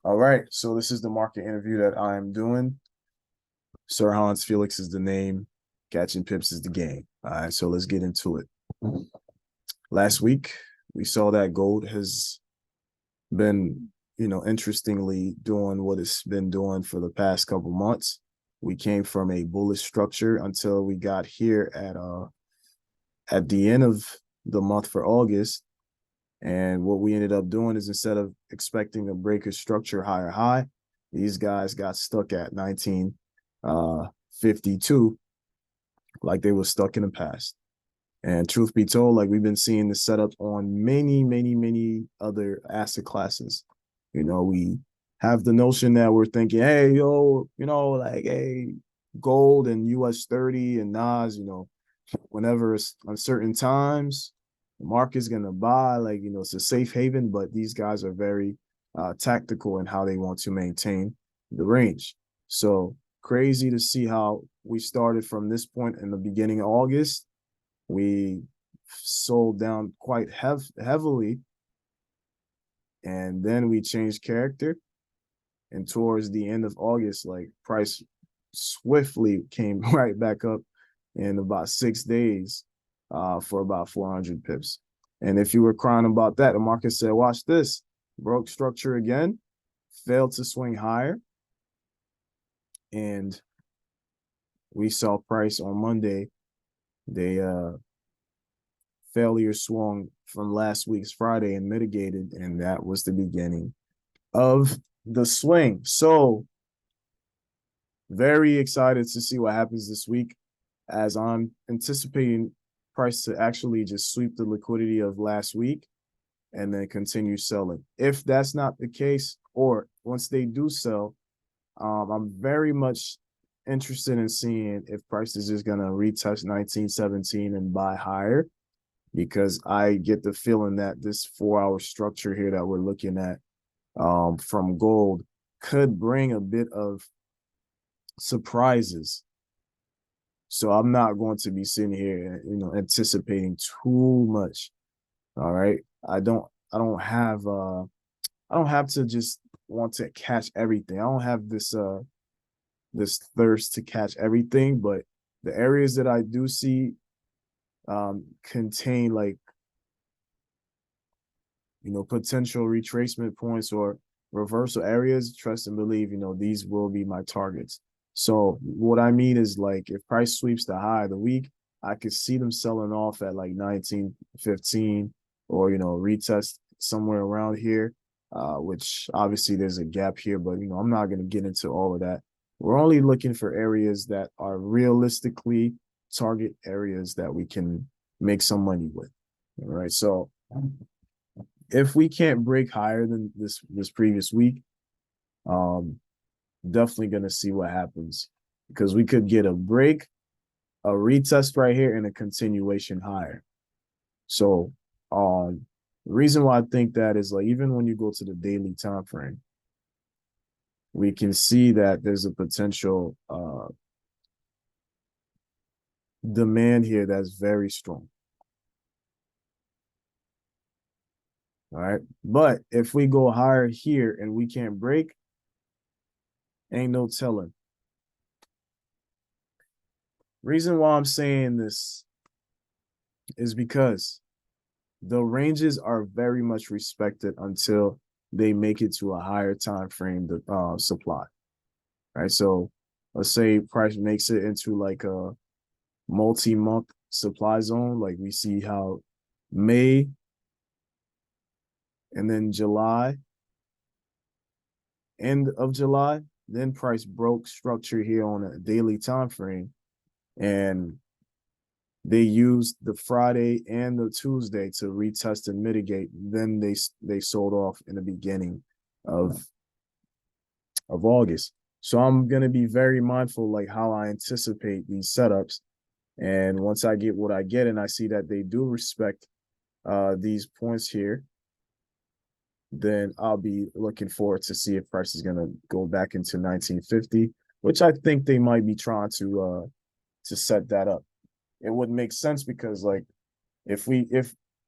All right, so this is the market interview that I am doing. Sir Hans Felix is the name, Catching Pips is the game. All right, so let's get into it. Last week, we saw that gold has been, interestingly doing what it's been doing for the past couple months. We came from a bullish structure until we got here at the end of the month for August. And what we ended up doing is instead of expecting a breaker structure higher high, these guys got stuck at 1952 like they were stuck in the past. And truth be told, like we've been seeing this setup on many other asset classes. We have the notion that we're thinking, hey, yo, like, hey, gold and US 30 and Nas, whenever it's uncertain times, the market's gonna buy, like, it's a safe haven, but these guys are very tactical in how they want to maintain the range. So crazy to see how we started from this point in the beginning of August. We sold down quite heavily, and then we changed character. And towards the end of August, like price swiftly came right back up in about 6 days for about 400 pips. And if you were crying about that, the market said, watch this, broke structure again, failed to swing higher. And we saw price on Monday. They failure swung from last week's Friday and mitigated, and that was the beginning of the swing. So very excited to see what happens this week, as I'm anticipating price to actually just sweep the liquidity of last week and then continue selling. If that's not the case, or once they do sell, I'm very much interested in seeing if price is just gonna retouch 1917 and buy higher, because I get the feeling that this 4 hour structure here that we're looking at from gold could bring a bit of surprises. So I'm not going to be sitting here, anticipating too much. All right. I don't have to just want to catch everything. I don't have this thirst to catch everything, but the areas that I do see contain, like, potential retracement points or reversal areas. Trust and believe, these will be my targets. So what I mean is, like, if price sweeps the high of the week, I could see them selling off at like 1915, or retest somewhere around here, which obviously there's a gap here, but I'm not going to get into all of that. We're only looking for areas that are realistically target areas that we can make some money with. All right. So if we can't break higher than this previous week, um, definitely gonna see what happens, because we could get a break, a retest right here, and a continuation higher. So, the reason why I think that is, like, even when you go to the daily time frame, we can see that there's a potential demand here that's very strong. All right, but if we go higher here and we can't break, ain't no telling. Reason why I'm saying this is because the ranges are very much respected until they make it to a higher time frame supply. Right. So let's say price makes it into like a multi-month supply zone, like we see how May and then July, end of July, then price broke structure here on a daily time frame, and they used the Friday and the Tuesday to retest and mitigate. Then they sold off in the beginning of August. So I'm gonna be very mindful, like, how I anticipate these setups. And once I get what I get, and I see that they do respect these points here, then I'll be looking forward to see if price is gonna go back into 1950, which I think they might be trying to set that up. It would make sense because, like, if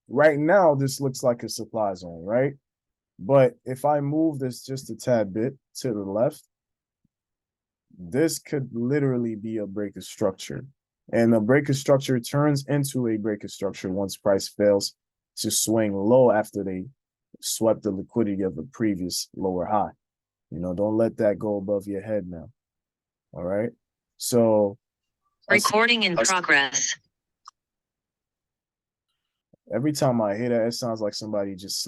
right now this looks like a supply zone, right? But if I move this just a tad bit to the left, this could literally be a break of structure. And a break of structure turns into a break of structure once price fails to swing low after they swept the liquidity of the previous lower high. Don't let that go above your head now. All right. So recording in progress. Every time I hear that, it sounds like somebody just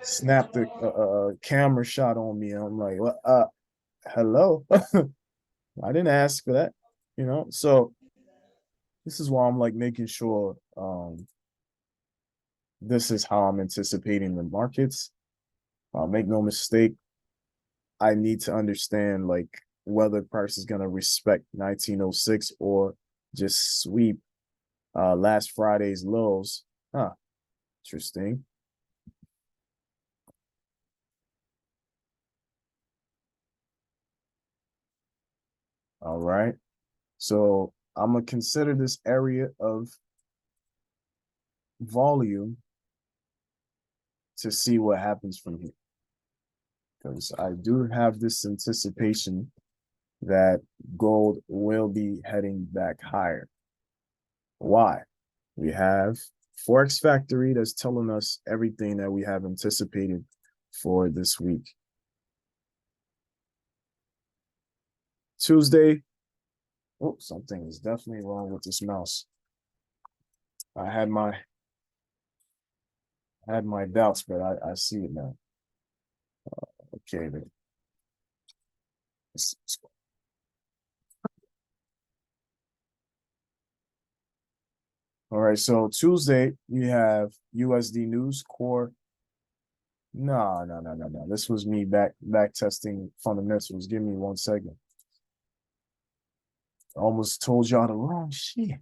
snapped a camera shot on me. I'm like, what? Hello. I didn't ask for that. So this is why I'm like making sure this is how I'm anticipating the markets. Make no mistake, I need to understand like whether price is gonna respect 1906 or just sweep last Friday's lows. Huh. Interesting. All right. So I'm gonna consider this area of volume to see what happens from here. Because I do have this anticipation that gold will be heading back higher. Why? We have Forex Factory that's telling us everything that we have anticipated for this week. Tuesday. Oh, something is definitely wrong with this mouse. I had my doubts, but I see it now. Okay, then. All right, so Tuesday you have USD News Core. No. This was me back testing fundamentals. Give me 1 second. Almost told y'all the wrong shit.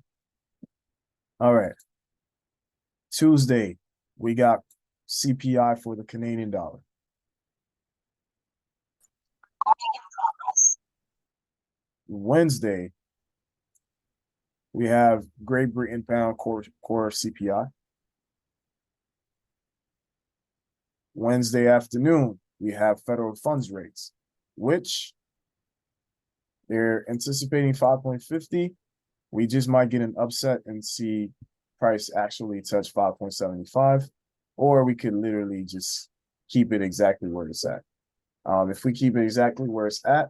All right. Tuesday, we got CPI for the Canadian dollar. Wednesday, we have Great Britain pound core CPI. Wednesday afternoon, we have federal funds rates, which they're anticipating 5.50. We just might get an upset and see price actually touch 5.75, or we could literally just keep it exactly where it's at. If we keep it exactly where it's at,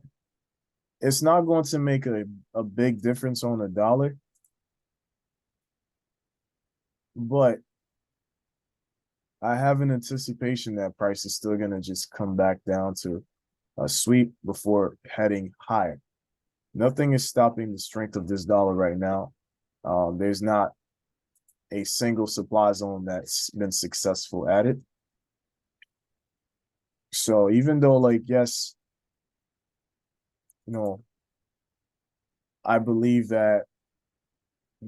it's not going to make a big difference on the dollar, but I have an anticipation that price is still going to just come back down to a sweep before heading higher. Nothing is stopping the strength of this dollar right now. There's not a single supply zone that's been successful at it. So even though, like, yes, I believe that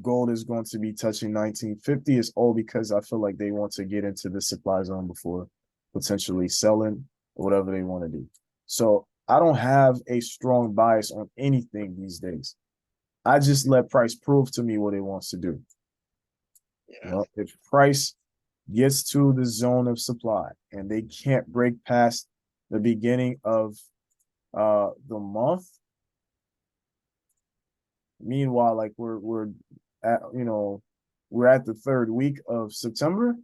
gold is going to be touching 1950, is all because I feel like they want to get into the supply zone before potentially selling or whatever they want to do. So I don't have a strong bias on anything these days. I just let price prove to me what it wants to do. Yeah. If price gets to the zone of supply and they can't break past the beginning of the month, meanwhile, like we're at we're at the 3rd week of September,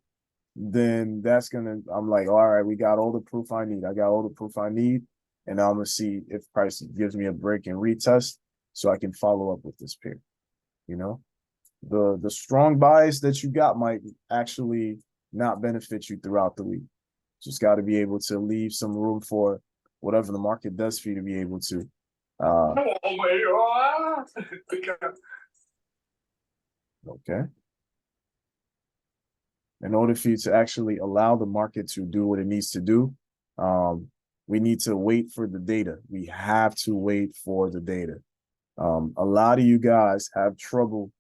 then that's gonna, I'm like, all right, we got all the proof I need. I got all the proof I need, and I'm gonna see if price gives me a break and retest so I can follow up with this pair. The strong bias that you got might actually not benefit you throughout the week. Just got to be able to leave some room for whatever the market does for you to be able to okay. In order for you to actually allow the market to do what it needs to do, we need to wait for the data. We have to wait for the data. A lot of you guys have trouble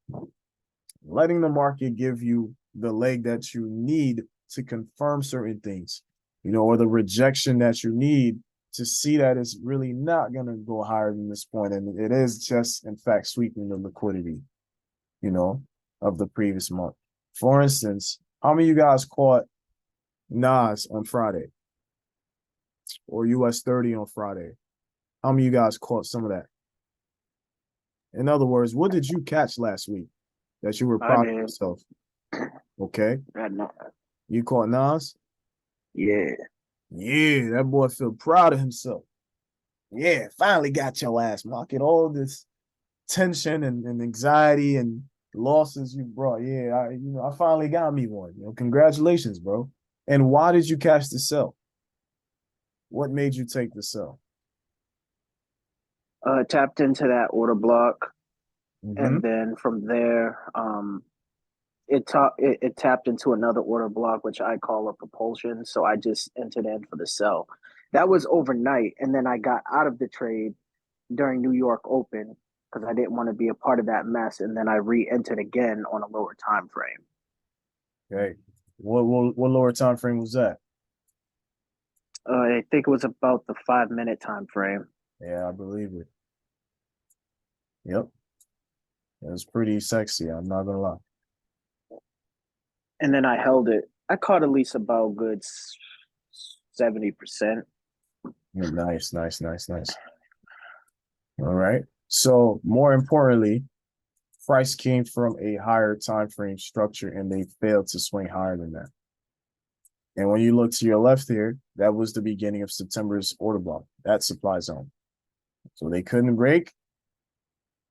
letting the market give you the leg that you need to confirm certain things, or the rejection that you need to see that it's really not going to go higher than this point. And it is just, in fact, sweeping the liquidity, of the previous month. For instance, How many of you guys caught Nas on Friday or US 30 on Friday? How many of you guys caught some of that? In other words, what did you catch last week that you were I proud of did. yourself? Okay. I know. You caught Nas? Yeah. Yeah, that boy feel proud of himself. Yeah, finally got your ass, Market. All this tension and anxiety and losses you brought. Yeah, I finally got me one. Congratulations, bro. And why did you catch the sell? What made you take the sell? Tapped into that order block, Mm-hmm. and then from there, it tapped into another order block, which I call a propulsion. So I just entered in for the sell. That was overnight, and then I got out of the trade during New York Open because I didn't want to be a part of that mess, and then I re-entered again on a lower time frame. Okay. What lower time frame was that? I think it was about the 5 minute time frame. Yeah, I believe it. Yep. It was pretty sexy. I'm not gonna lie. And then I held it. I caught at least about good 70%. Nice, nice, nice, nice. All right. So more importantly, price came from a higher time frame structure and they failed to swing higher than that. And when you look to your left here, that was the beginning of September's order block, that supply zone. So they couldn't break,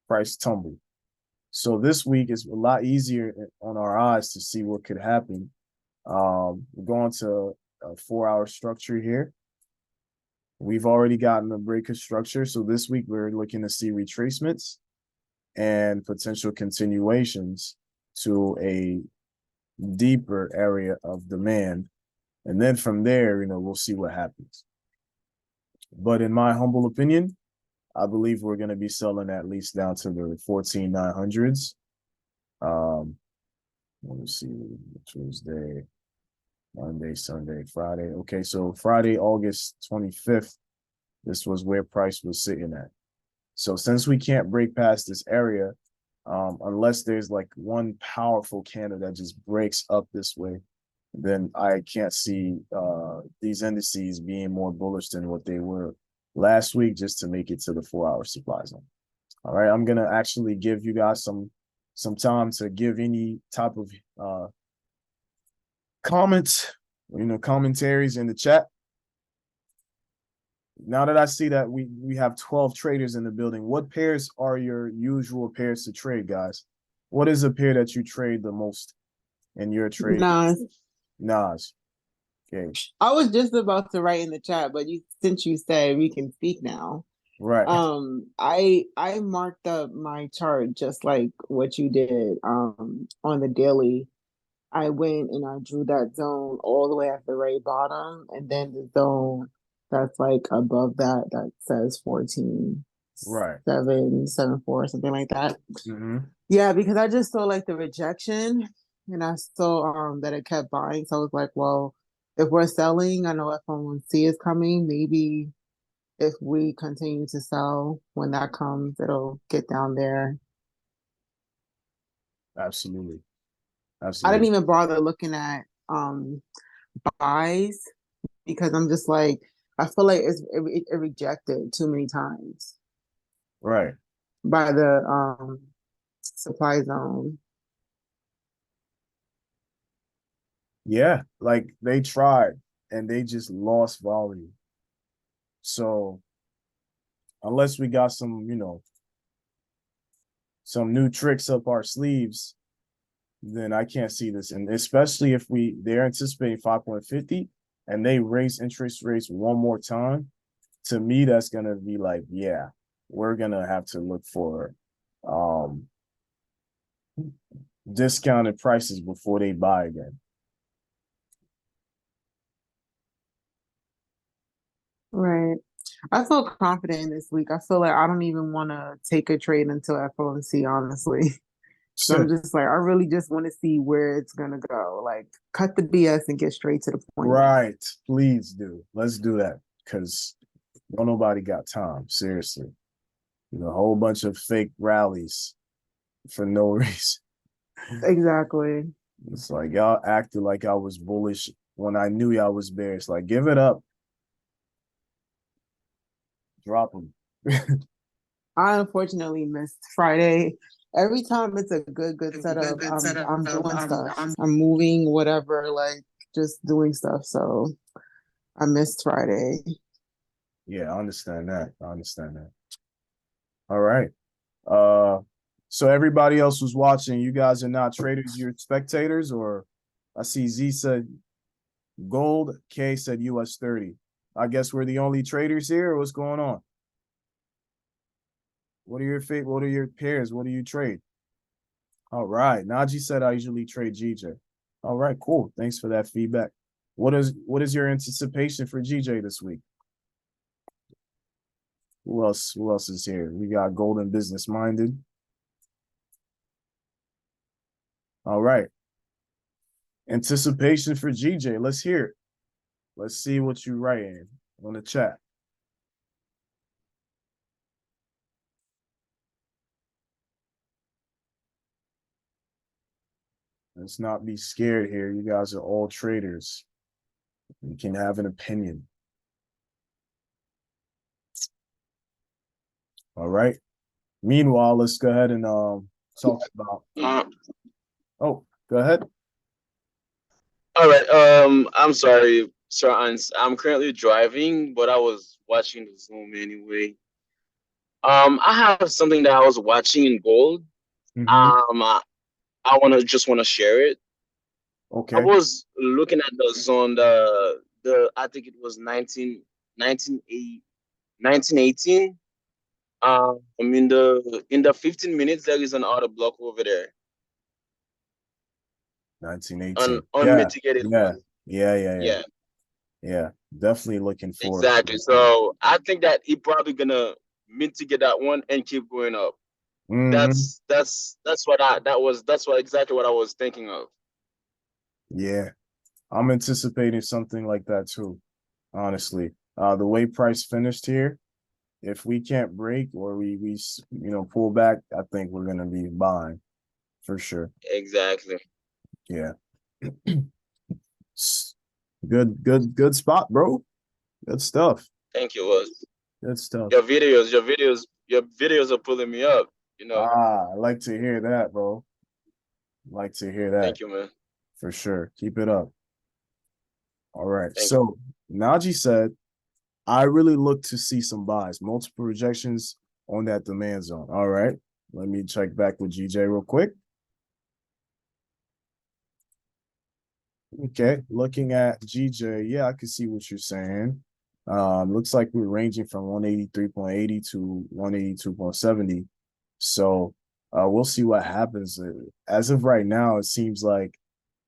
price tumbled. So this week is a lot easier on our eyes to see what could happen. We're going to a 4-hour structure here. We've already gotten a breaker structure. So this week we're looking to see retracements and potential continuations to a deeper area of demand. And then from there, we'll see what happens. But in my humble opinion, I believe we're going to be selling at least down to the 14,900s. Let me see, Tuesday, Monday, Sunday, Friday. Okay, so Friday, August 25th, this was where price was sitting at. So since we can't break past this area, unless there's like one powerful candle that just breaks up this way, then I can't see these indices being more bullish than what they were last week just to make it to the 4-hour supply zone. All right, I'm gonna actually give you guys some time to give any type of comments, commentaries in the chat. Now that I see that we have 12 traders in the building, what pairs are your usual pairs to trade, guys? What is a pair that you trade the most in your trade? Nas. Okay. I was just about to write in the chat, but since you said we can speak now. Right. I marked up my chart just like what you did. On the daily, I went and I drew that zone all the way at the very bottom, and then the zone that's like above that says 14, right, 774, something like that. Mm-hmm. Yeah, because I just saw like the rejection, and I saw that it kept buying. So I was like, well, if we're selling, I know FOMC is coming. Maybe if we continue to sell when that comes, it'll get down there. Absolutely. I didn't even bother looking at buys because I'm just like, I feel like it rejected too many times. Right. By the supply zone. Yeah, like they tried and they just lost volume. So unless we got some new tricks up our sleeves, then I can't see this. And especially if they're anticipating 5.50 and they raise interest rates one more time, to me, that's gonna be like, yeah, we're gonna have to look for discounted prices before they buy again. Right. I feel confident this week. I feel like I don't even want to take a trade until FOMC, honestly. So I'm just like, I really just want to see where it's gonna go. Like, cut the BS and get straight to the point. Right. Please do. Let's do that. Because nobody got time. Seriously. A whole bunch of fake rallies for no reason. Exactly. It's like y'all acted like I was bullish when I knew y'all was bearish. Like, give it up. Drop them. I unfortunately missed Friday. Every time it's a good setup, I'm doing stuff. I'm moving, whatever, like just doing stuff. So I missed Friday. Yeah, I understand that. I understand that. All right. So everybody else was watching. You guys are not traders, you're spectators, or I see Z said gold, K said US 30. I guess we're the only traders here, or what's going on? What are your pairs? What do you trade? All right. Najee said I usually trade GJ. All right, cool. Thanks for that feedback. What is your anticipation for GJ this week? Who else is here? We got Golden Business Minded. All right. Anticipation for GJ. Let's hear it. Let's see what you writing on the chat. Let's not be scared here. You guys are all traders. You can have an opinion. All right. Meanwhile, let's go ahead and talk about. Oh, go ahead. All right. I'm sorry, Sir Ans. I'm currently driving, but I was watching the Zoom anyway. I have something that I was watching in gold. I want to share it. I Okay. was looking at the zone. I think it was 1918. In the 15 minutes, there is an order block over there. 1918. Unmitigated Yeah. one. Yeah. Yeah, Definitely looking forward to exactly. it. So I think that he probably gonna mitigate that one and keep going up. Mhm. That's exactly what I was thinking of. Yeah. I'm anticipating something like that too, honestly. The way price finished here, if we can't break or we pull back, I think we're gonna be buying for sure. Exactly. Yeah. Good spot, bro. Good stuff. Thank you, was Good stuff. your videos are pulling me up. I like to hear that, bro. Like to hear that Thank you, man. for sure. Keep it up. All right. Thank So Najee said, I really look to see some buys, multiple rejections on that demand zone. All right. Let me check back with GJ real quick. Okay. Looking at GJ, yeah, I can see what you're saying. Looks like we're ranging from 183.80 to 182.70. So we'll see what happens. As of right now, it seems like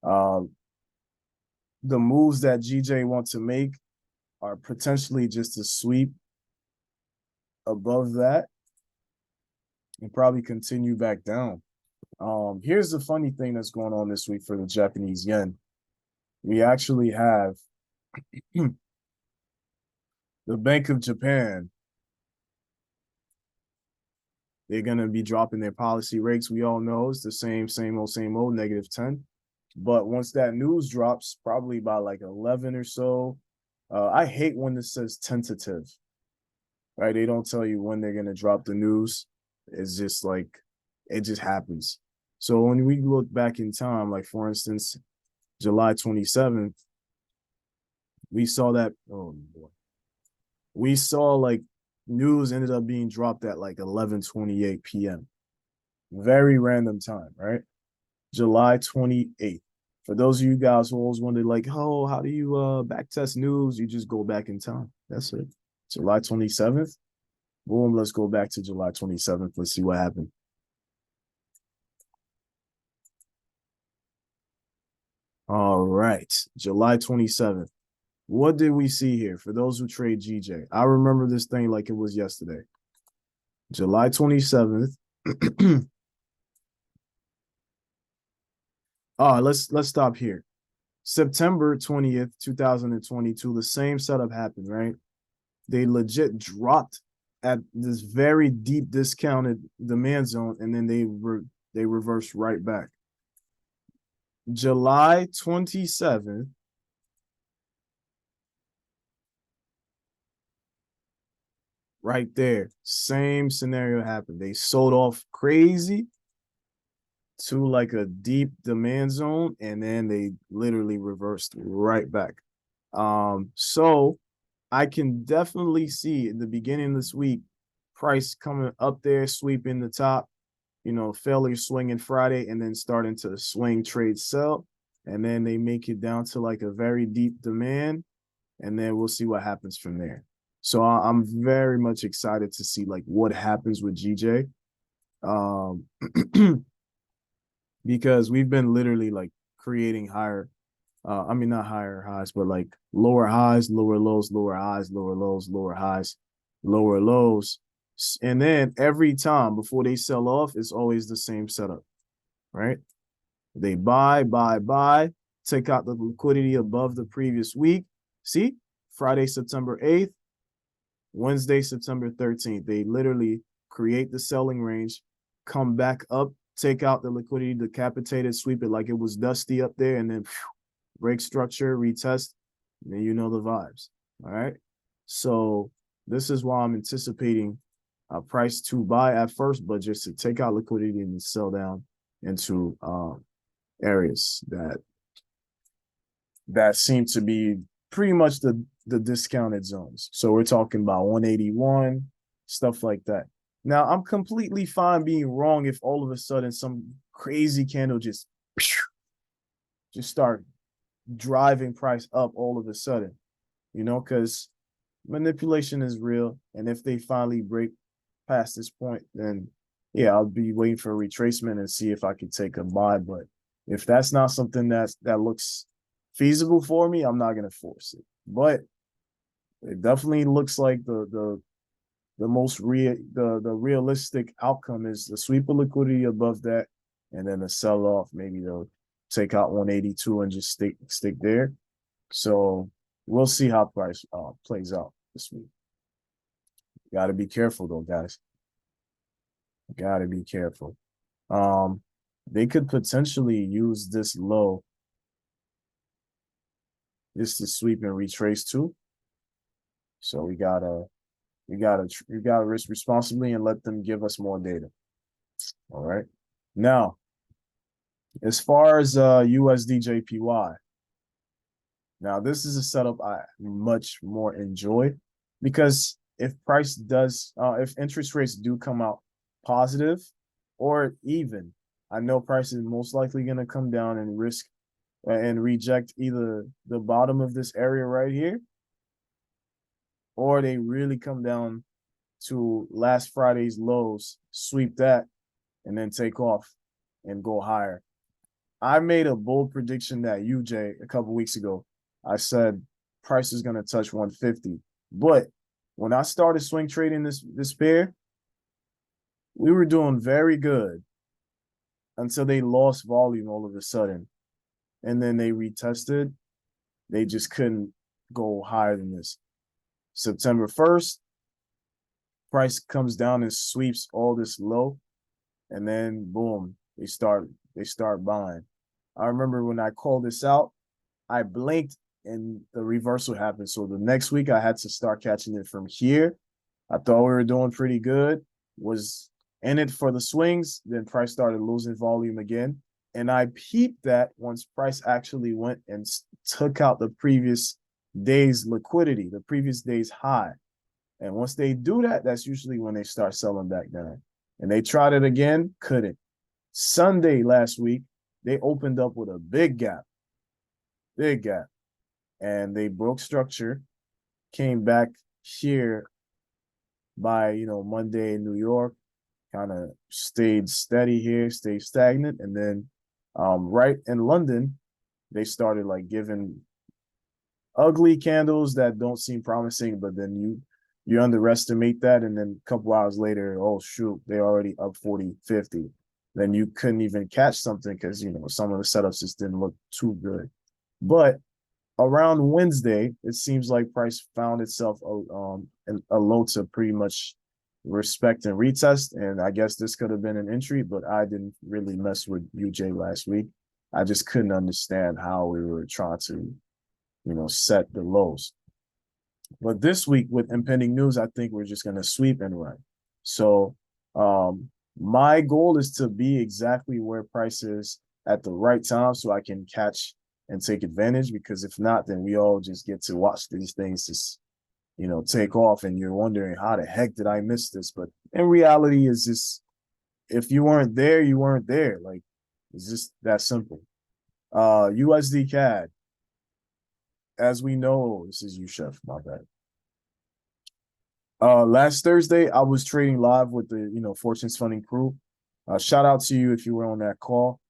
the moves that GJ wants to make are potentially just a sweep above that and probably continue back down. Here's the funny thing that's going on this week for the Japanese yen. We actually have the Bank of Japan. They're going to be dropping their policy rates. We all know it's the same old, -10. But once that news drops, probably by like 11 or so, I hate when this says tentative, right? They don't tell you when they're going to drop the news. It's just like, it just happens. So when we look back in time, like for instance, July 27th, we saw that, oh boy, we saw like news ended up being dropped at like 11:28 p.m. Very random time, right? July 28th. For those of you guys who always wondered, like, oh, how do you back test news? You just go back in time. That's it. July 27th. Boom, let's go back to July 27th. Let's see what happened. All right. July 27th. What did we see here for those who trade GJ? I remember this thing like it was yesterday. July 27th. Let's stop here. September 20th, 2022, the same setup happened, right? They legit dropped at this very deep discounted demand zone, and then they reversed right back. July 27th, right there, same scenario happened. They sold off crazy to like a deep demand zone, and then they literally reversed right back. So I can definitely see in the beginning of this week, price coming up there, sweeping the top, failure swinging Friday, and then starting to swing trade sell. And then they make it down to like a very deep demand, and then we'll see what happens from there. So I'm very much excited to see like what happens with GJ. Because we've been literally like creating higher, I mean, not higher highs, but like lower highs, lower lows, lower highs, lower lows, lower highs, lower lows. And then every time before they sell off, it's always the same setup, right? They buy, take out the liquidity above the previous week. See, Friday, September 8th, Wednesday, September 13th. They literally create the selling range, come back up, take out the liquidity, decapitated, sweep it like it was dusty up there, and then break structure, retest, and then you know the vibes. All right. So this is why I'm anticipating a price to buy at first, but just to take out liquidity and sell down into areas that seem to be pretty much the discounted zones. So we're talking about 181, stuff like that. Now I'm completely fine being wrong if all of a sudden some crazy candle just start driving price up all of a sudden, because manipulation is real. And if they finally break past this point, then yeah, I'll be waiting for a retracement and see if I can take a buy. But if that's not something that looks feasible for me, I'm not gonna force it. But it definitely looks like the realistic outcome is the sweep of liquidity above that, and then a sell off. Maybe they'll take out 182 and just stick there. So we'll see how price plays out this week. Got to be careful though, guys. Got to be careful. They could potentially use this low, this to sweep and retrace too. So we gotta risk responsibly and let them give us more data. All right. Now, as far as USD JPY, now this is a setup I much more enjoy, because if interest rates do come out positive or even, I know price is most likely going to come down and risk and reject either the bottom of this area right here, or they really come down to last Friday's lows, sweep that, and then take off and go higher. I made a bold prediction that UJ a couple weeks ago. I said price is going to touch 150. But when I started swing trading this pair, we were doing very good until they lost volume all of a sudden. And then they retested. They just couldn't go higher than this. September 1st, price comes down and sweeps all this low. And then boom, they start buying. I remember when I called this out, I blinked and the reversal happened. So the next week I had to start catching it from here. I thought we were doing pretty good, was in it for the swings. Then price started losing volume again. And I peeped that once price actually went and took out the previous day's liquidity, the previous day's high. And once they do that, that's usually when they start selling back down. And they tried it again, couldn't. Sunday last week, they opened up with a big gap. And they broke structure, came back here by, Monday in New York, kind of stayed steady here, stayed stagnant. And then right in London, they started like giving ugly candles that don't seem promising, but then you underestimate that. And then a couple hours later, oh shoot, they're already up 40, 50. Then you couldn't even catch something because, some of the setups just didn't look too good. But around Wednesday, it seems like price found itself a low to pretty much respect and retest. And I guess this could have been an entry, but I didn't really mess with UJ last week. I just couldn't understand how we were trying to, set the lows. But this week with impending news, I think we're just gonna sweep and run. So my goal is to be exactly where price is at the right time so I can catch and take advantage, because if not, then we all just get to watch these things just, take off, and you're wondering how the heck did I miss this? But in reality, is just if you weren't there, you weren't there. Like, it's just that simple. USD CAD. As we know, this is you, Chef, my bad. Last Thursday, I was trading live with the, Fortune's Funding crew. Shout out to you if you were on that call.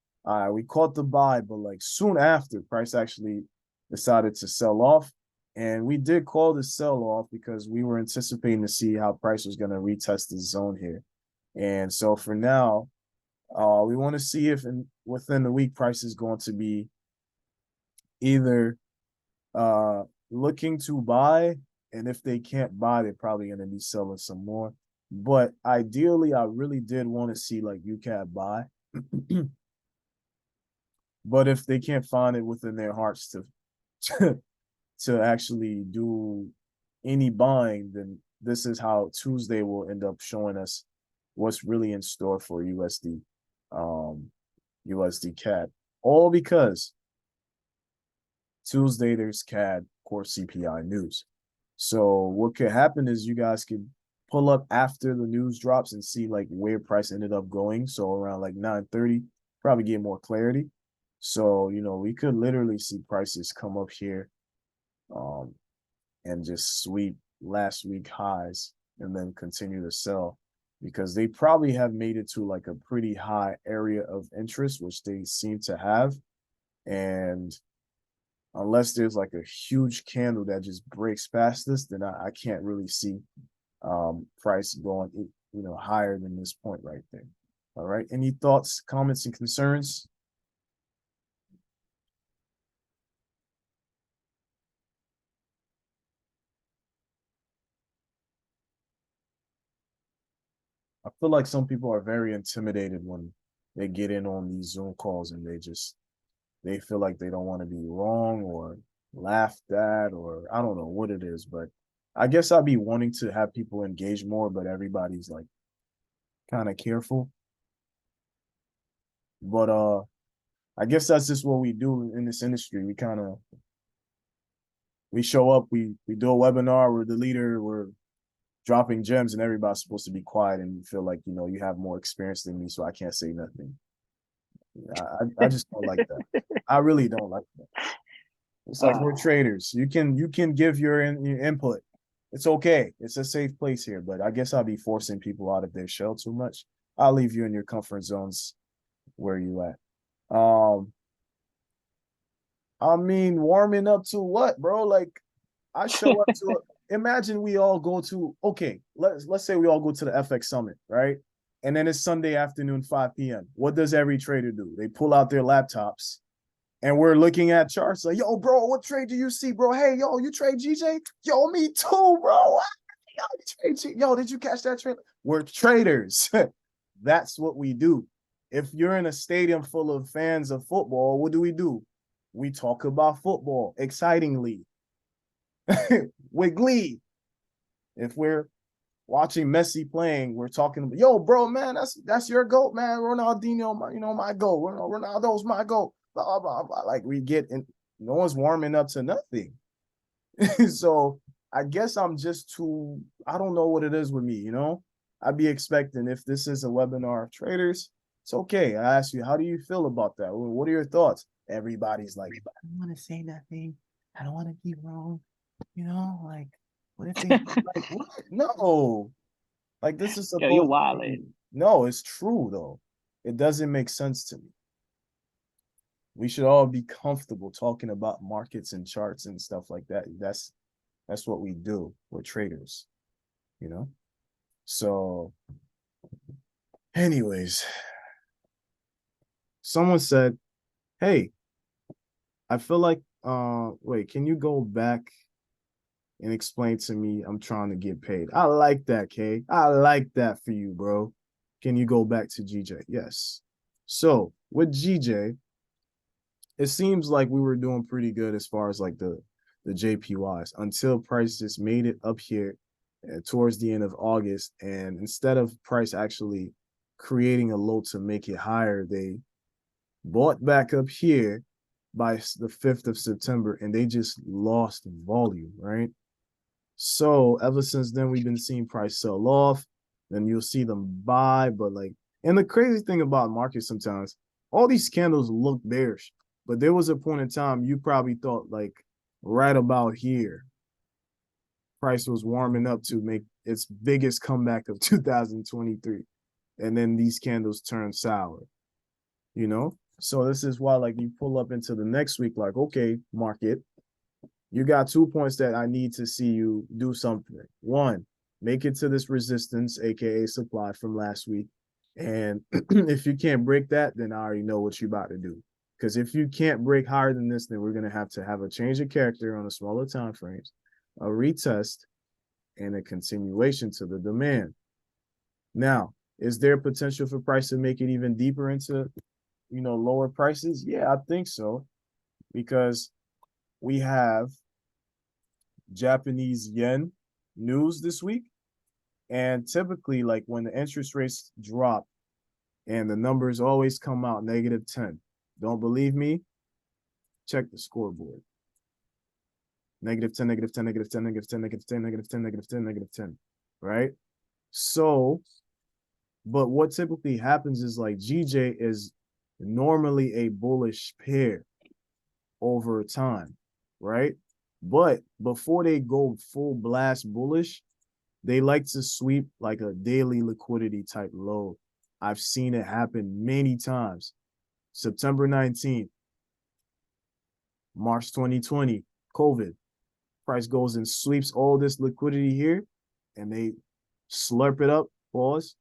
We caught the buy, but like soon after, price actually decided to sell off. And we did call the sell off because we were anticipating to see how price was going to retest the zone here. And so for now, we want to see if within the week price is going to be either looking to buy, and if they can't buy, they're probably going to be selling some more. But ideally, I really did want to see like UCAD buy. But if they can't find it within their hearts to actually do any buying, then this is how Tuesday will end up showing us what's really in store for USD CAD. All because Tuesday there's CAD core CPI news. So what could happen is you guys could pull up after the news drops and see like where price ended up going. So around like 9:30, probably get more clarity. So, we could literally see prices come up here and just sweep last week highs and then continue to sell, because they probably have made it to like a pretty high area of interest, which they seem to have. And unless there's like a huge candle that just breaks past this, then I can't really see price going, higher than this point right there. All right. Any thoughts, comments, and concerns? I feel like some people are very intimidated when they get in on these Zoom calls and they feel like they don't want to be wrong or laughed at, or I don't know what it is, but I guess I'd be wanting to have people engage more, but everybody's like kind of careful. But I guess that's just what we do in this industry. We show up, we do a webinar, we're the leader, we're dropping gems, and everybody's supposed to be quiet and feel like, you have more experience than me, so I can't say nothing. I just don't like that. I really don't like that. It's like we're traders. You can give your input. It's okay. It's a safe place here, but I guess I'll be forcing people out of their shell too much. I'll leave you in your comfort zones where you at. I mean, warming up to what, bro? Like, I show up to imagine we all go to, okay, let's say we all go to the FX Summit, right? And then it's Sunday afternoon, 5 p.m. What does every trader do? They pull out their laptops and we're looking at charts like, yo, bro, what trade do you see, bro? Hey, yo, you trade GJ? Yo, me too, bro. Yo, you trade yo, did you catch that trade? We're traders. That's what we do. If you're in a stadium full of fans of football, what do? We talk about football excitingly with glee. If we're watching Messi playing, we're talking about, yo, bro, man, that's your GOAT, man. Ronaldinho, my GOAT. Ronaldo's my GOAT. Blah, blah, blah. Like, we get in, no one's warming up to nothing. So I guess I'm just too, I don't know what it is with me, I'd be expecting, if this is a webinar of traders, it's okay. I ask you, how do you feel about that? What are your thoughts? Everybody's like, I don't want to say nothing. I don't want to be wrong. Like, what if they like, what? No. Like, this is supposed you're to wilding. No, it's true though. It doesn't make sense to me. We should all be comfortable talking about markets and charts and stuff like that. That's what we do. We're traders, So anyways, someone said, hey, I feel like wait, can you go back and explain to me? I'm trying to get paid. I like that, Kay. I like that for you, bro. Can you go back to GJ? Yes. So with GJ, it seems like we were doing pretty good as far as like the JPYs until price just made it up here towards the end of August. And instead of price actually creating a low to make it higher, they bought back up here by the 5th of September and they just lost volume, right? So ever since then, we've been seeing price sell off. Then you'll see them buy, but like, and the crazy thing about markets sometimes, all these candles look bearish, but there was a point in time you probably thought like right about here, price was warming up to make its biggest comeback of 2023, and then these candles turn sour, you know. So this is why, like, you pull up into the next week, like, okay, market, you got 2 points that I need to see you do something. One, make it to this resistance, aka supply from last week. And if you can't break that, then I already know what you're about to do. Because if you can't break higher than this, then we're gonna have to have a change of character on a smaller time frames, a retest, and a continuation to the demand. Now, is there potential for price to make it even deeper into, lower prices? Yeah, I think so, because we have Japanese yen news this week. And typically, like when the interest rates drop and the numbers always come out -10. Don't believe me? Check the scoreboard. -10, -10, -10, -10, -10, -10, -10, -10, right? So, but what typically happens is like GJ is normally a bullish pair over time, right? But before they go full blast bullish, they like to sweep like a daily liquidity type low. I've seen it happen many times. September 19th, March 2020, COVID. Price goes and sweeps all this liquidity here, and they slurp it up. Pause.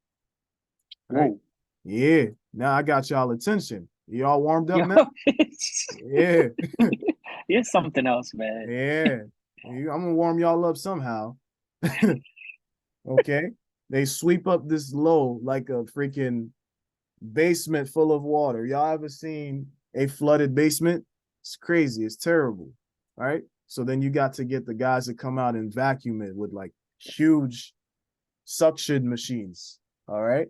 Right? Whoa. Yeah. Now I got y'all attention. Y'all warmed up Yo, now? Yeah. you're something else, man. Yeah. I'm gonna warm y'all up somehow. Okay. They sweep up this low like a freaking basement full of water. Y'all ever seen a flooded basement? It's crazy. It's terrible. Right. So then you got to get the guys to come out and vacuum it with like huge suction machines. All right.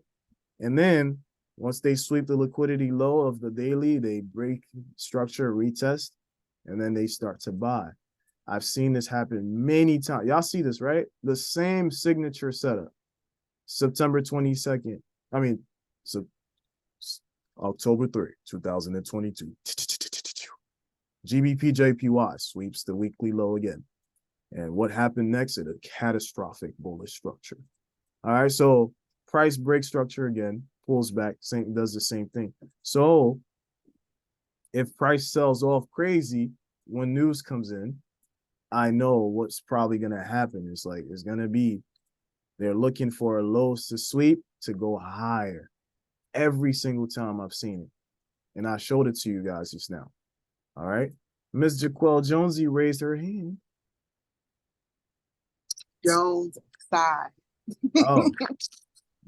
And then once they sweep the liquidity low of the daily, they break structure, retest, and then they start to buy. I've seen this happen many times. Y'all see this, right? The same signature setup. September 22nd. I mean, so October 3, 2022. GBP JPY sweeps the weekly low again. And what happened next? It a catastrophic bullish structure. All right, so price break structure again, pulls back, does the same thing. So if price sells off crazy when news comes in, I know what's probably gonna happen. It's like it's gonna be they're looking for a lows to sweep to go higher every single time I've seen it. And I showed it to you guys just now. All right. Miss Jaquel Jonesy raised her hand. Jones side. Oh,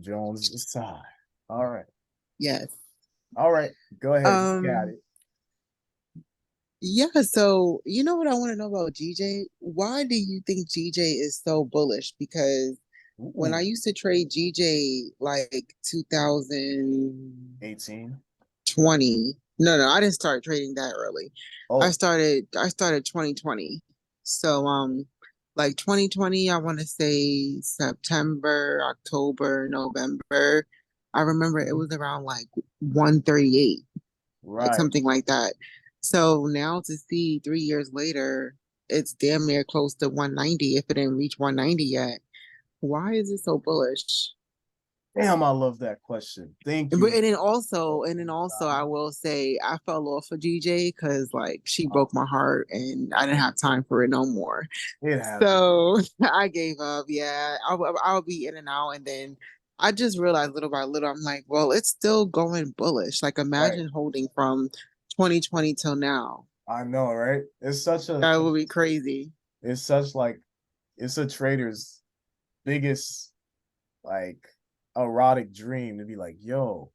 Jones side. All right. Yes. All right. Go ahead. You got it. Yeah, so you know what I want to know about GJ? Why do you think GJ is so bullish? Because when I used to trade GJ like 2020, 18. no, I didn't start trading that early. I Oh, started 2020. So like 2020, I want to say September, October, November. I remember it was around like 138, like right. something like that. So now to see 3 years later, it's damn near close to 190 if it didn't reach 190 yet. Why is it so bullish? Damn, I love that question. Thank But you. and then also I will say I fell off of GJ because like she broke my heart and I didn't have time for it no more. It happened. So I gave up. Yeah, I'll be in and out, and then I just realized little by little, I'm like, well, it's still going bullish. Like Right. imagine holding from 2020 till now. I know, right? It's such a That would be crazy. it's such like it's a trader's biggest like erotic dream to be like, yo,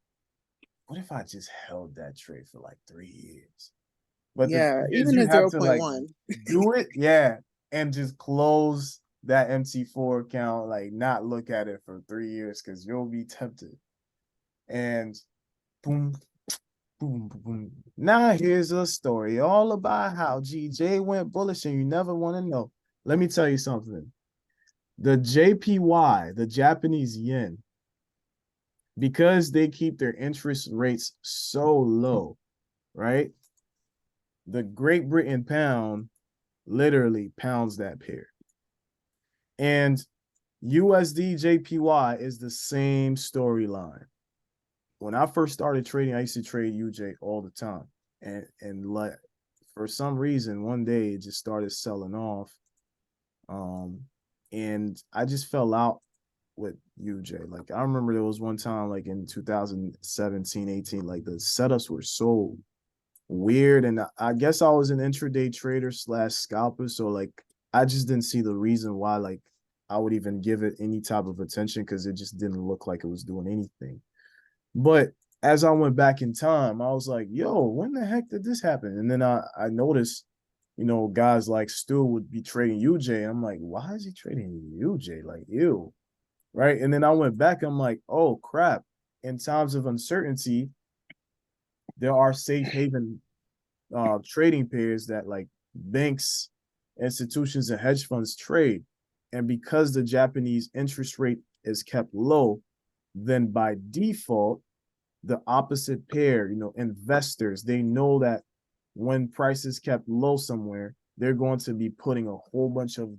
what if I just held that trade for like 3 years? But the Yeah, thing is, even you a have zero to point like one. do it, yeah, and just close that MT4 account, like not look at it for 3 years because you'll be tempted. And boom, boom, boom. Now here's a story all about how GJ went bullish and you never want to know. Let me tell you something. The JPY, the Japanese yen, because they keep their interest rates so low, right? The Great Britain pound literally pounds that pair. And USD JPY is the same storyline. When I first started trading, I used to trade UJ all the time. And like for some reason, one day it just started selling off. And I just fell out with UJ. Like I remember there was one time like in 2017, 18, like the setups were so weird. And I guess I was an intraday trader slash scalper. So like I just didn't see the reason why like I would even give it any type of attention because it just didn't look like it was doing anything. But as I went back in time, I was like, yo, when the heck did this happen? And then I noticed, guys like Stu would be trading UJ. I'm like, why is he trading UJ? Like, ew. Right. And then I went back, I'm like, oh crap. In times of uncertainty, there are safe haven trading pairs that like banks, institutions, and hedge funds trade. And because the Japanese interest rate is kept low, then by default, the opposite pair, investors, they know that when prices kept low somewhere, they're going to be putting a whole bunch of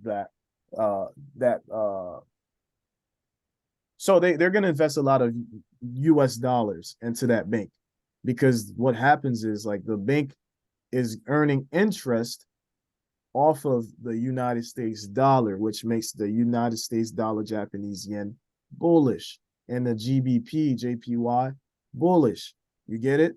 so they're going to invest a lot of US dollars into that bank because what happens is like the bank is earning interest off of the United States dollar, which makes the United States dollar Japanese yen bullish and the GBP JPY bullish. You get it?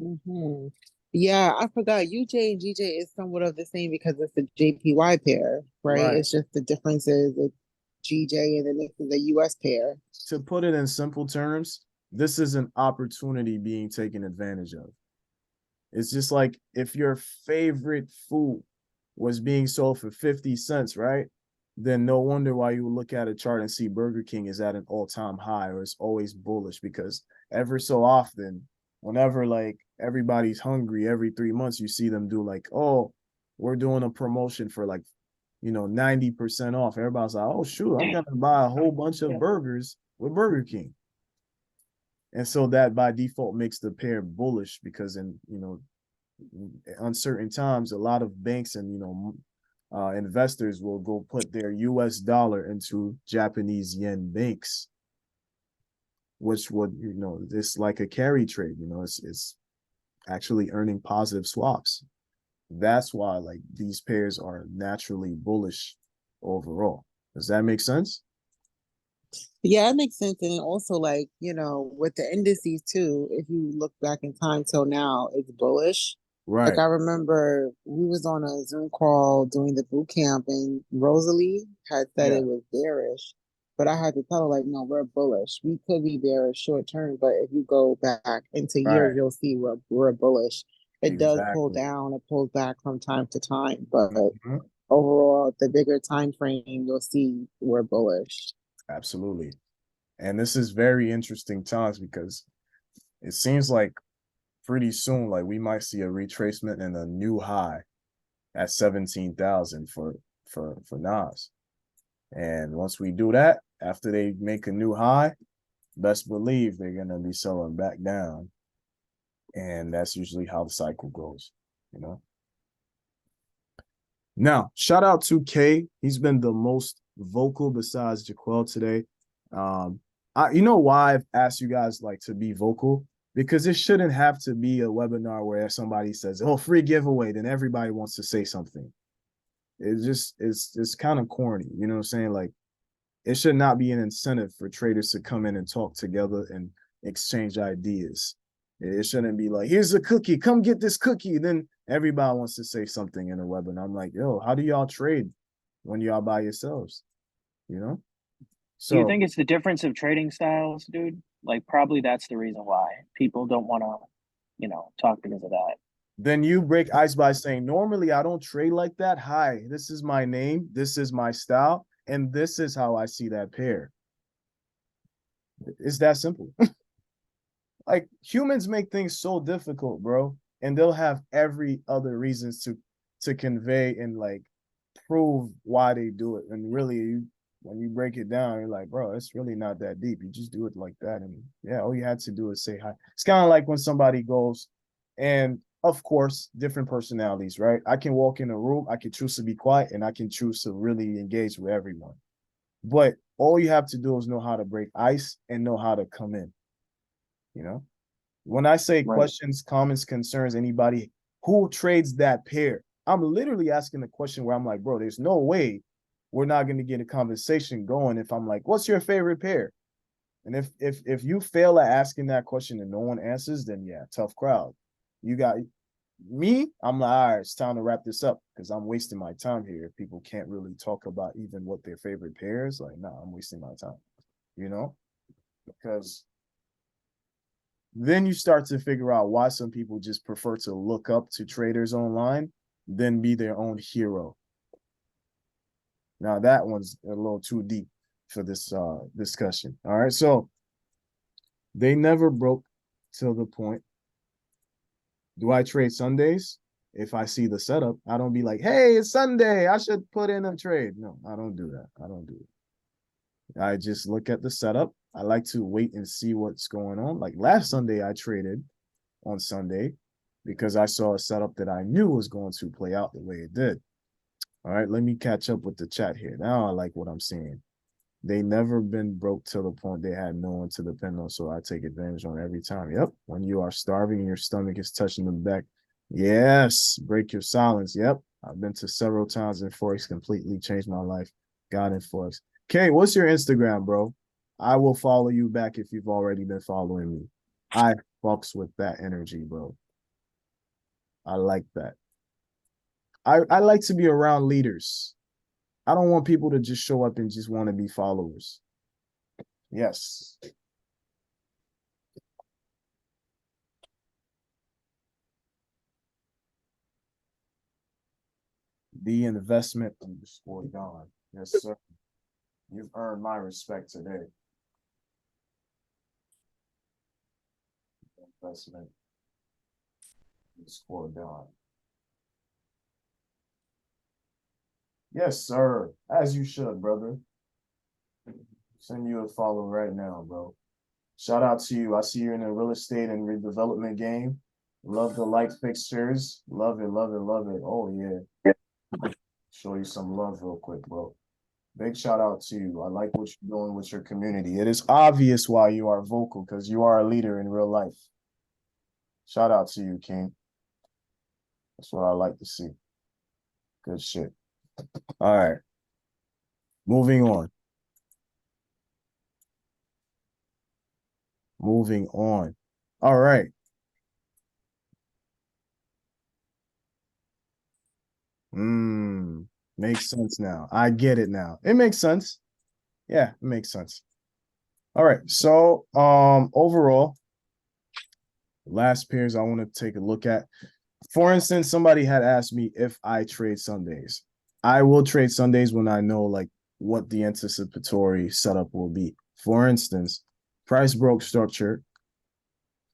Mm-hmm. Yeah, I forgot UJ and GJ is somewhat of the same because it's the JPY pair, right? Right. It's just the difference is it's GJ and then this is a US pair. To put it in simple terms, this is an opportunity being taken advantage of. It's just like if your favorite food was being sold for 50 cents, right? Then no wonder why you look at a chart and see Burger King is at an all-time high or it's always bullish because ever so often, whenever like everybody's hungry, every 3 months, you see them do like, oh, we're doing a promotion for like, 90% off. Everybody's like, oh, shoot, I'm going to buy a whole bunch of burgers with Burger King. And so that by default makes the pair bullish because in uncertain times, a lot of banks and investors will go put their US dollar into Japanese yen banks, which would it's like a carry trade. It's actually earning positive swaps. That's why like these pairs are naturally bullish overall. Does that make sense? Yeah, it makes sense. And then also like, with the indices too, if you look back in time till now, it's bullish. Like Right. I remember we was on a Zoom call doing the boot camp and Rosalie had said Yeah. it was bearish. But I had to tell her like, no, we're bullish. We could be bearish short term, but if you go back into years, Right. you'll see we're bullish. It does pull Exactly. down, it pulls back from time to time, but Mhm. overall, the bigger time frame, you'll see we're bullish. Absolutely. And this is very interesting times because it seems like pretty soon, like we might see a retracement and a new high at 17,000 for Nas. And once we do that, after they make a new high, best believe they're gonna be selling back down. And that's usually how the cycle goes. Now, shout out to K. He's been the most vocal besides Jaquel today. You know why I've asked you guys like to be vocal? Because it shouldn't have to be a webinar where somebody says, "Oh, free giveaway," then everybody wants to say something. It's kind of corny, you know what I'm saying? Like it should not be an incentive for traders to come in and talk together and exchange ideas. It shouldn't be like, here's a cookie, come get this cookie. Then everybody wants to say something in a webinar. I'm like, yo, how do y'all trade when y'all by yourselves? You know? Do you So think it's the difference of trading styles, dude? Like, probably that's the reason why people don't want to, talk because of that. Then you break ice by saying, normally I don't trade like that. Hi, this is my name, this is my style, and this is how I see that pair. It's that simple. Like humans make things so difficult, bro, and they'll have every other reasons to convey and like prove why they do it. And really, when you break it down, you're like, bro, it's really not that deep. You just do it like that, and yeah, all you had to do is say hi. It's kind of like when somebody goes, and of course, different personalities, right? I can walk in a room, I can choose to be quiet, and I can choose to really engage with everyone. But all you have to do is know how to break ice and know how to come in. You know, when I say Right. questions, comments, concerns, anybody who trades that pair, I'm literally asking a question where I'm like, bro, there's no way we're not going to get a conversation going if I'm like, what's your favorite pair? And if you fail at asking that question and no one answers, then yeah, tough crowd. You got me, I'm like, all right, it's time to wrap this up because I'm wasting my time here. If people can't really talk about even what their favorite pair is, like, nah, I'm wasting my time, you know? Because then you start to figure out why some people just prefer to look up to traders online than be their own hero. Now that one's a little too deep for this discussion. All right, so they never broke till the point. Do I trade Sundays? If I see the setup, I don't be like, hey, it's Sunday, I should put in a trade. No, I don't do that. I don't do it. I just look at the setup. I like to wait and see what's going on. Like last Sunday, I traded on Sunday because I saw a setup that I knew was going to play out the way it did. All right, let me catch up with the chat here. Now I like what I'm seeing. They never been broke to the point they had no one to depend on, so I take advantage on every time. Yep, when you are starving and your stomach is touching the back. Yes, break your silence. Yep, I've been to several times in Forex, completely changed my life. Got in Forex. Kay, what's your Instagram, bro? I will follow you back if you've already been following me. I fucks with that energy, bro. I like that. I like to be around leaders. I don't want people to just show up and just want to be followers. Yes. The investment underscore Don. Yes, sir. You've earned my respect today. Investment underscore Don. Yes, sir. As you should, brother. Send you a follow right now, bro. Shout out to you. I see you're in the real estate and redevelopment game. Love the light fixtures. Love it, love it, love it. Oh, yeah. Show you some love real quick, bro. Big shout out to you. I like what you're doing with your community. It is obvious why you are vocal because you are a leader in real life. Shout out to you, King. That's what I like to see. Good shit. All right. Moving on. Moving on. All right. Makes sense now. I get it now. It makes sense. Yeah, it makes sense. All right. So, overall, last pairs I want to take a look at. For instance, somebody had asked me if I trade Sundays. I will trade Sundays when I know like what the anticipatory setup will be. For instance, price broke structure.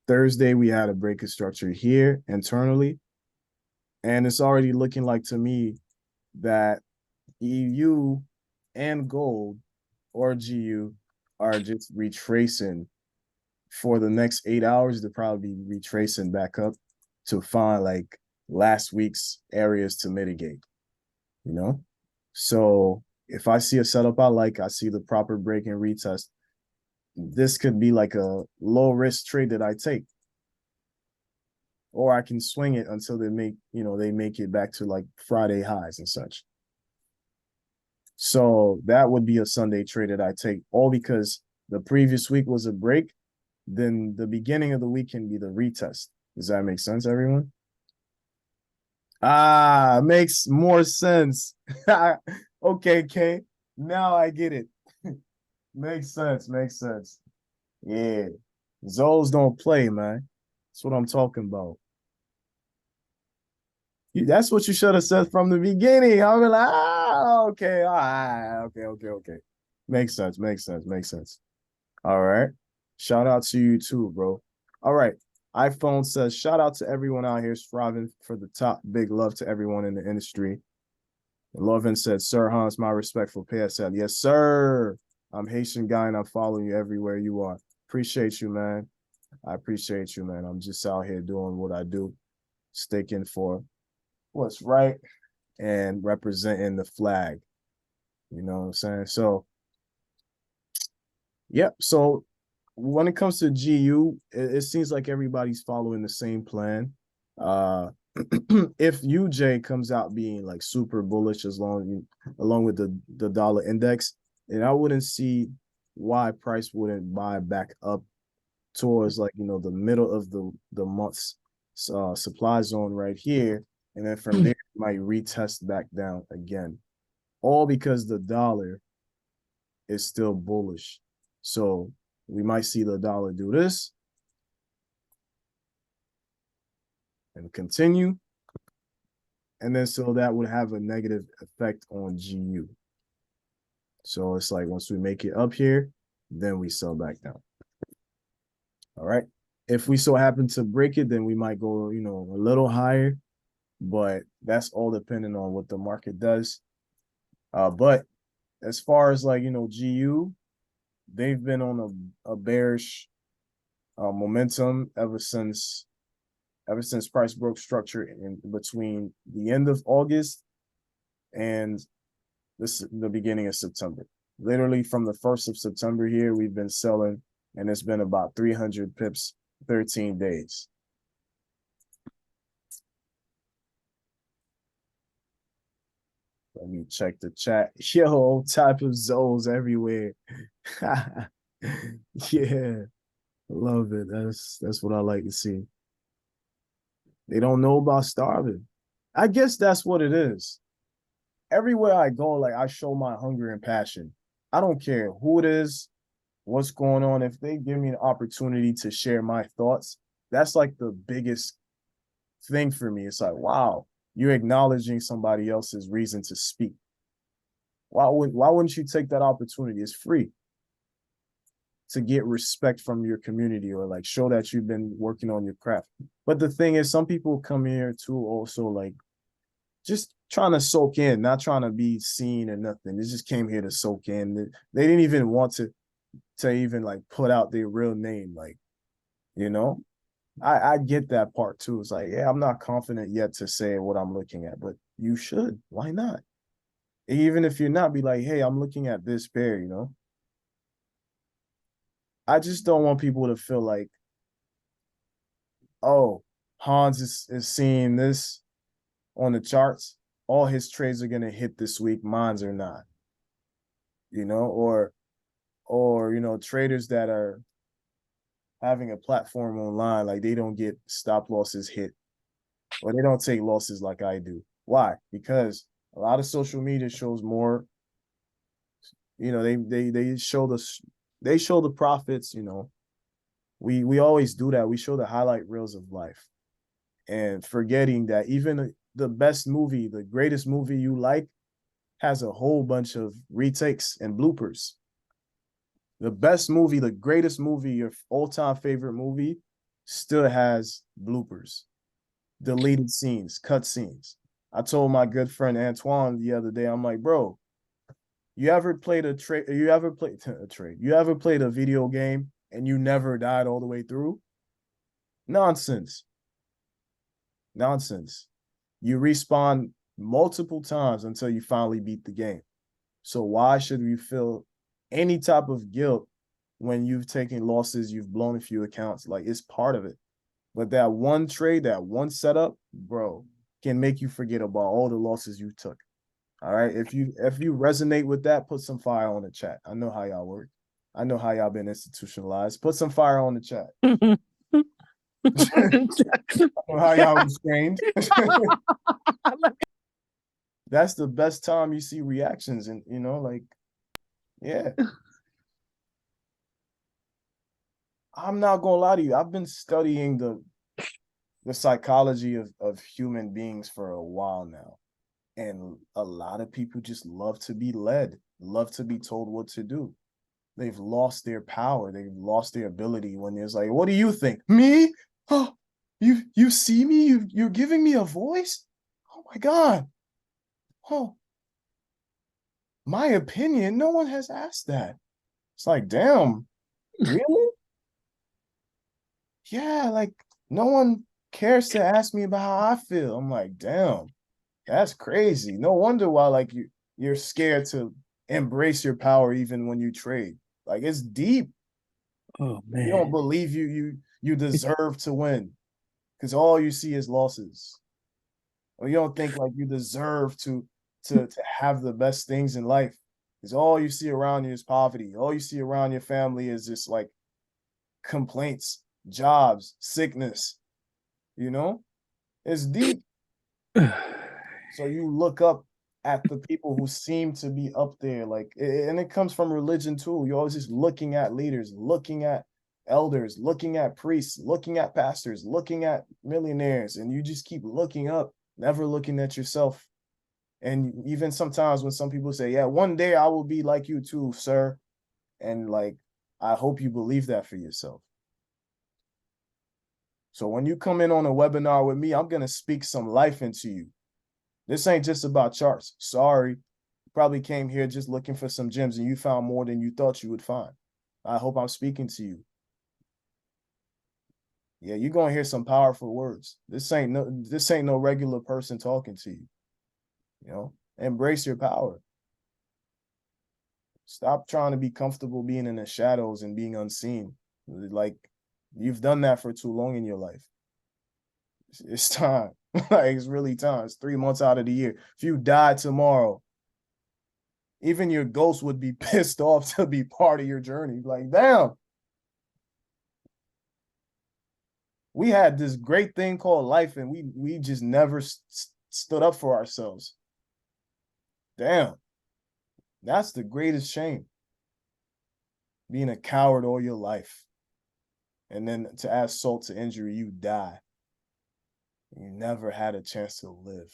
Thursday, we had a break of structure here internally. And it's already looking like to me that EU and gold or GU are just retracing for the next 8 hours. They'll probably be retracing back up to find like last week's areas to mitigate, you know? So if I see a setup I like, I see the proper break and retest, this could be like a low risk trade that I take. Or I can swing it until they make it back to like Friday highs and such. So that would be a Sunday trade that I take, all because the previous week was a break. Then the beginning of the week can be the retest. Does that make sense, everyone? Makes more sense. Okay, Kay. Now I get it. Makes sense. Makes sense. Yeah. Zoles don't play, man. That's what I'm talking about. That's what you should have said from the beginning. I was like, okay, all right, okay. Makes sense, makes sense, makes sense. All right. Shout out to you too, bro. All right. iPhone says, shout out to everyone out here striving for the top. Big love to everyone in the industry. And Lovin said, Sir Hans, my respectful PSL. Yes, sir. I'm Haitian guy and I'm following you everywhere you are. Appreciate you, man. I appreciate you, man. I'm just out here doing what I do, sticking for what's right and representing the flag. You know what I'm saying? So, yep. So when it comes to GU, it seems like everybody's following the same plan. If UJ comes out being like super bullish along with the dollar index, then I wouldn't see why price wouldn't buy back up towards like the middle of the month's supply zone right here, and then from there it might retest back down again, all because the dollar is still bullish. So we might see the dollar do this and continue, and then so that would have a negative effect on GU. So it's like once we make it up here, then we sell back down. All right. If we so happen to break it, then we might go, a little higher, but that's all depending on what the market does. But as far as like, GU, they've been on a bearish momentum ever since price broke structure in between the end of August and the beginning of September. Literally from the 1st of September here, we've been selling, and it's been about 300 pips, 13 days. Let me check the chat. Yo, all type of zones everywhere. Yeah, love it. That's what I like to see. They don't know about starving. I guess that's what it is. Everywhere I go, like I show my hunger and passion. I don't care who it is, what's going on. If they give me an opportunity to share my thoughts, that's like the biggest thing for me. It's like, wow, you're acknowledging somebody else's reason to speak. Why wouldn't you take that opportunity? It's free to get respect from your community or like show that you've been working on your craft. But the thing is, some people come here to also like just trying to soak in, not trying to be seen or nothing. They just came here to soak in. They didn't even want to even like put out their real name. Like, I get that part too. It's like, yeah, I'm not confident yet to say what I'm looking at, but you should. Why not? Even if you're not, be like, hey, I'm looking at this pair, I just don't want people to feel like, oh, Hans is seeing this on the charts. All his trades are gonna hit this week, mine's are not. Or traders that are having a platform online, like they don't get stop losses hit, or they don't take losses like I do. Why? Because a lot of social media shows more. They show the profits. We always do that. We show the highlight reels of life, and forgetting that even the best movie, the greatest movie you like, has a whole bunch of retakes and bloopers. The best movie, the greatest movie, your all-time favorite movie, still has bloopers, deleted scenes, cut scenes. I told my good friend Antoine the other day, I'm like, bro, you ever played a trade? You ever played a trade? You ever played a video game and you never died all the way through? Nonsense. Nonsense. You respawn multiple times until you finally beat the game. So why should we feel any type of guilt when you've taken losses, you've blown a few accounts? Like, it's part of it. But that one trade, that one setup, bro, can make you forget about all the losses you took. All right. If you resonate with that, put some fire on the chat. I know how y'all work. I know how y'all been institutionalized. Put some fire on the chat. I know how y'all was trained. That's the best time you see reactions, and like, yeah. I'm not gonna lie to you. I've been studying the psychology of human beings for a while now. And a lot of people just love to be led, love to be told what to do. They've lost their power. They've lost their ability when it's like, what do you think? Me? Oh, you see me? You're giving me a voice? Oh my God. Oh, my opinion. No one has asked that. It's like, damn, really? Yeah, like no one cares to ask me about how I feel. I'm like, damn, that's crazy. No wonder why like you're scared to embrace your power even when you trade. Like it's deep. Oh You don't man. believe you deserve to win because all you see is losses. Or you don't think like you deserve to have the best things in life. Because all you see around you is poverty. All you see around your family is just like complaints, jobs, sickness, you know? It's deep. So you look up at the people who seem to be up there, like, and it comes from religion too. You're always just looking at leaders, looking at elders, looking at priests, looking at pastors, looking at millionaires, and you just keep looking up, never looking at yourself. And even sometimes when some people say, yeah, one day I will be like you too, sir. And like, I hope you believe that for yourself. So when you come in on a webinar with me, I'm going to speak some life into you. This ain't just about charts. Sorry. You probably came here just looking for some gems and you found more than you thought you would find. I hope I'm speaking to you. Yeah, you're going to hear some powerful words. This ain't no regular person talking to you. You know, embrace your power. Stop trying to be comfortable being in the shadows and being unseen. Like you've done that for too long in your life. It's time. Like it's really time. It's 3 months out of the year. If you died tomorrow, even your ghost would be pissed off to be part of your journey. Like, damn. We had this great thing called life, and we just never stood up for ourselves. Damn. That's the greatest shame. Being a coward all your life. And then to add salt to injury, you die. You never had a chance to live.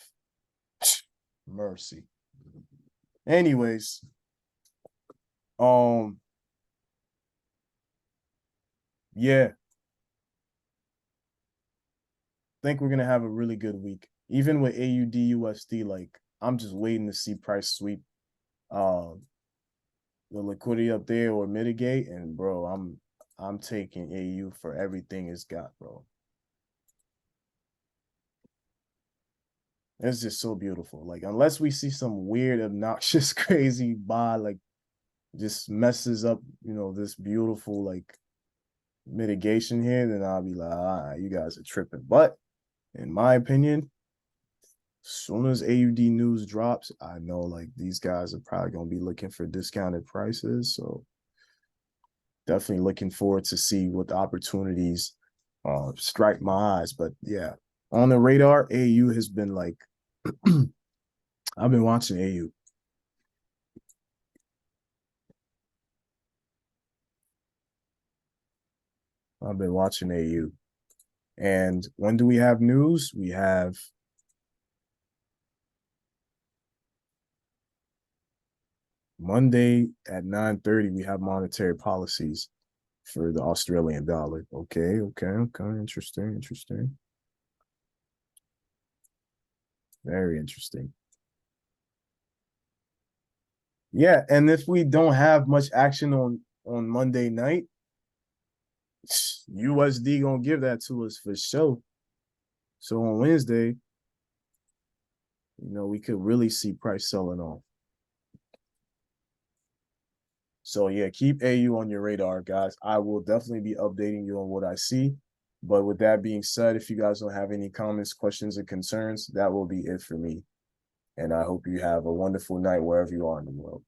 Mercy. Anyways, yeah. Think we're gonna have a really good week. Even with AUD USD, like I'm just waiting to see price sweep the liquidity up there or mitigate. And bro, I'm taking AU for everything it's got, bro. It's just so beautiful. Like, unless we see some weird, obnoxious, crazy buy, like, just messes up, you know, this beautiful, like, mitigation here, then I'll be like, all right, you guys are tripping. But in my opinion, as soon as AUD news drops, I know, like, these guys are probably going to be looking for discounted prices. So definitely looking forward to see what the opportunities strike my eyes. But yeah, on the radar, AU has been like, I've been watching AU. I've been watching AU. And when do we have news? We have Monday at 9:30, we have monetary policies for the Australian dollar. Okay, interesting. Very interesting. Yeah, and if we don't have much action on Monday night, USD gonna give that to us for sure. So on Wednesday, you know, we could really see price selling off. So yeah, keep AU on your radar, guys. I will definitely be updating you on what I see. But with that being said, if you guys don't have any comments, questions, or concerns, that will be it for me. And I hope you have a wonderful night wherever you are in the world.